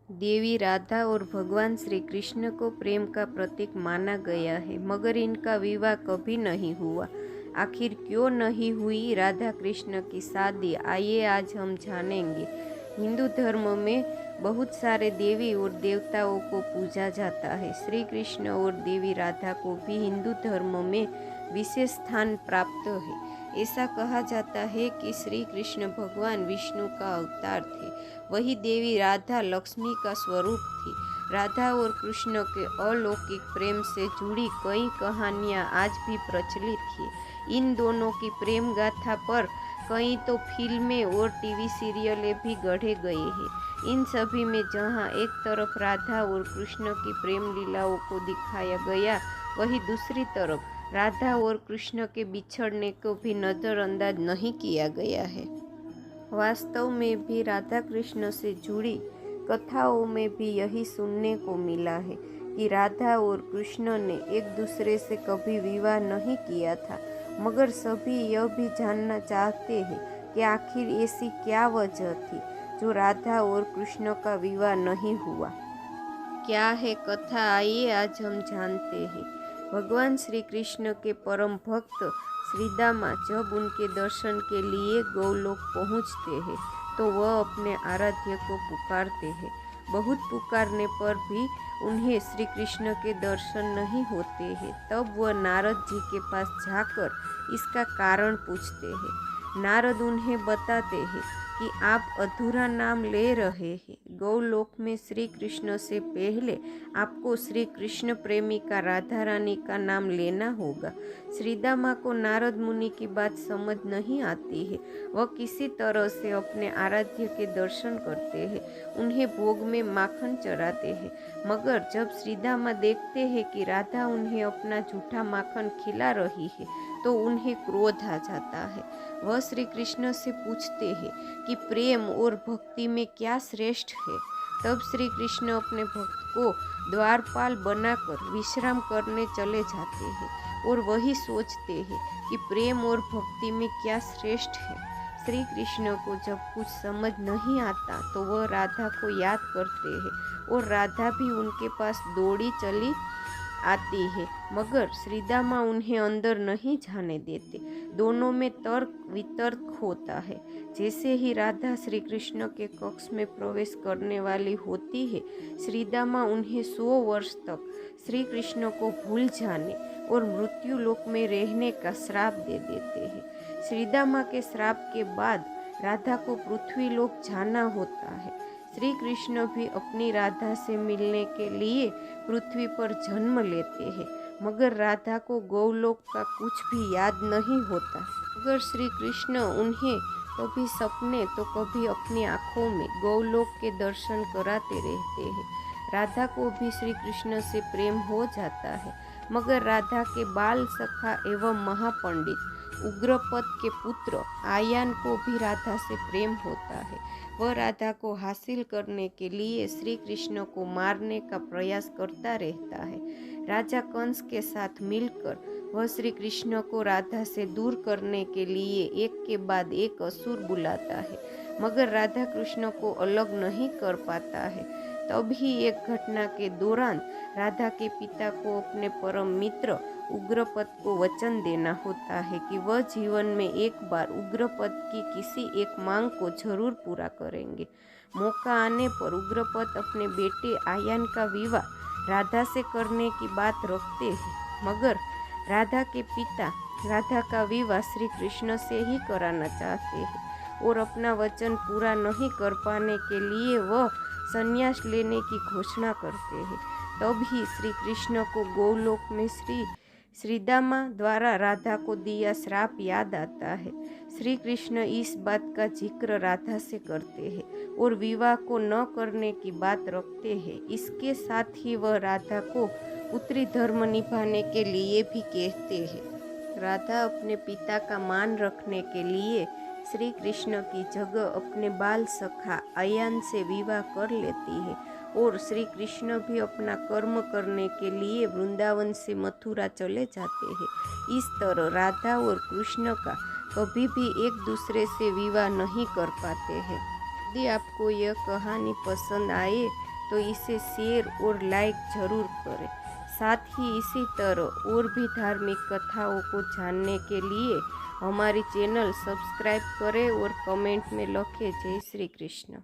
देवी राधा और भगवान श्री कृष्ण को प्रेम का प्रतीक माना गया है, मगर इनका विवाह कभी नहीं हुआ। आखिर क्यों नहीं हुई राधा कृष्ण की शादी, आइए आज हम जानेंगे। हिंदू धर्म में बहुत सारे देवी और देवताओं को पूजा जाता है। श्री कृष्ण और देवी राधा को भी हिंदू धर्म में विशेष स्थान प्राप्त है। ऐसा कहा जाता है कि श्री कृष्ण भगवान विष्णु का अवतार थे, वही देवी राधा लक्ष्मी का स्वरूप थी। राधा और कृष्ण के अलौकिक प्रेम से जुड़ी कई कहानियाँ आज भी प्रचलित हैं। इन दोनों की प्रेम गाथा पर कई तो फिल्में और टीवी सीरियलें भी गढ़े गए हैं। इन सभी में जहाँ एक तरफ राधा और कृष्ण की प्रेम लीलाओं को दिखाया गया, वहीं दूसरी तरफ राधा और कृष्ण के बिछड़ने को भी नज़रअंदाज नहीं किया गया है। वास्तव में भी राधा कृष्ण से जुड़ी कथाओं में भी यही सुनने को मिला है कि राधा और कृष्ण ने एक दूसरे से कभी विवाह नहीं किया था, मगर सभी यह भी जानना चाहते हैं कि आखिर ऐसी क्या वजह थी जो राधा और कृष्ण का विवाह नहीं हुआ। क्या है कथा, आइए आज हम जानते हैं। भगवान श्री कृष्ण के परम भक्त श्रीदामा जब उनके दर्शन के लिए गौलोक पहुँचते हैं तो वह अपने आराध्य को पुकारते हैं। बहुत पुकारने पर भी उन्हें श्री कृष्ण के दर्शन नहीं होते हैं। तब वह नारद जी के पास जाकर इसका कारण पूछते हैं। नारद उन्हें बताते हैं कि आप अधूरा नाम ले रहे हैं। गौलोक में श्री कृष्ण से पहले आपको श्री कृष्ण प्रेमिका राधा रानी का नाम लेना होगा। श्रीदामा को नारद मुनि की बात समझ नहीं आती है। वह किसी तरह से अपने आराध्य के दर्शन करते हैं, उन्हें भोग में माखन चढ़ाते हैं, मगर जब श्रीदामा देखते हैं कि राधा उन्हें अपना झूठा माखन खिला रही है तो उन्हें क्रोध आ जाता है। वह श्री कृष्ण से पूछते हैं कि प्रेम और भक्ति में क्या श्रेष्ठ है। तब श्री कृष्ण अपने भक्त को द्वारपाल बनाकर विश्राम करने चले जाते हैं और वही सोचते हैं कि प्रेम और भक्ति में क्या श्रेष्ठ है। श्री कृष्ण को जब कुछ समझ नहीं आता तो वह राधा को याद करते हैं और राधा भी उनके पास दौड़ी चली आती है, मगर श्रीदामा उन्हें अंदर नहीं जाने देते। दोनों में तर्क वितर्क होता है। जैसे ही राधा श्री कृष्ण के कक्ष में प्रवेश करने वाली होती है, श्रीदामा उन्हें 100 वर्ष तक श्री कृष्ण को भूल जाने और मृत्यु लोक में रहने का श्राप दे देते हैं। श्रीदामा के श्राप के बाद राधा को पृथ्वी लोक जाना होता है। श्री कृष्ण भी अपनी राधा से मिलने के लिए पृथ्वी पर जन्म लेते हैं, मगर राधा को गौलोक का कुछ भी याद नहीं होता। मगर श्री कृष्ण उन्हें कभी सपने तो कभी अपनी आँखों में गौलोक के दर्शन कराते रहते हैं। राधा को भी श्री कृष्ण से प्रेम हो जाता है, मगर राधा के बाल सखा एवं महापंडित उग्रपद के पुत्र आयान को भी राधा से प्रेम होता है। वह राधा को हासिल करने के लिए श्री कृष्ण को मारने का प्रयास करता रहता है। राजा कंस के साथ मिलकर वह श्री कृष्ण को राधा से दूर करने के लिए एक के बाद एक असुर बुलाता है, मगर राधा कृष्ण को अलग नहीं कर पाता है। तभी एक घटना के दौरान राधा के पिता को अपने परम मित्र उग्रपद को वचन देना होता है कि वह जीवन में एक बार उग्रपद की किसी एक मांग को जरूर पूरा करेंगे। मौका आने पर उग्रपद अपने बेटे आयान का विवाह राधा से करने की बात रखते हैं, मगर राधा के पिता राधा का विवाह श्री कृष्ण से ही कराना चाहते हैं और अपना वचन पूरा नहीं कर पाने के लिए वह संन्यास लेने की घोषणा करते हैं। तभी श्री कृष्ण को गौलोक में श्रीदामा द्वारा राधा को दिया श्राप याद आता है। श्री कृष्ण इस बात का जिक्र राधा से करते हैं और विवाह को न करने की बात रखते हैं। इसके साथ ही वह राधा को पुत्री धर्म निभाने के लिए भी कहते हैं। राधा अपने पिता का मान रखने के लिए श्री कृष्ण की जगह अपने बाल सखा आयान से विवाह कर लेती है और श्री कृष्ण भी अपना कर्म करने के लिए वृंदावन से मथुरा चले जाते हैं। इस तरह राधा और कृष्ण का कभी भी एक दूसरे से विवाह नहीं कर पाते हैं। यदि आपको यह कहानी पसंद आए तो इसे शेयर और लाइक ज़रूर करें। साथ ही इसी तरह और भी धार्मिक कथाओं को जानने के लिए हमारी चैनल सब्सक्राइब करें और कमेंट में लिखें जय श्री कृष्ण।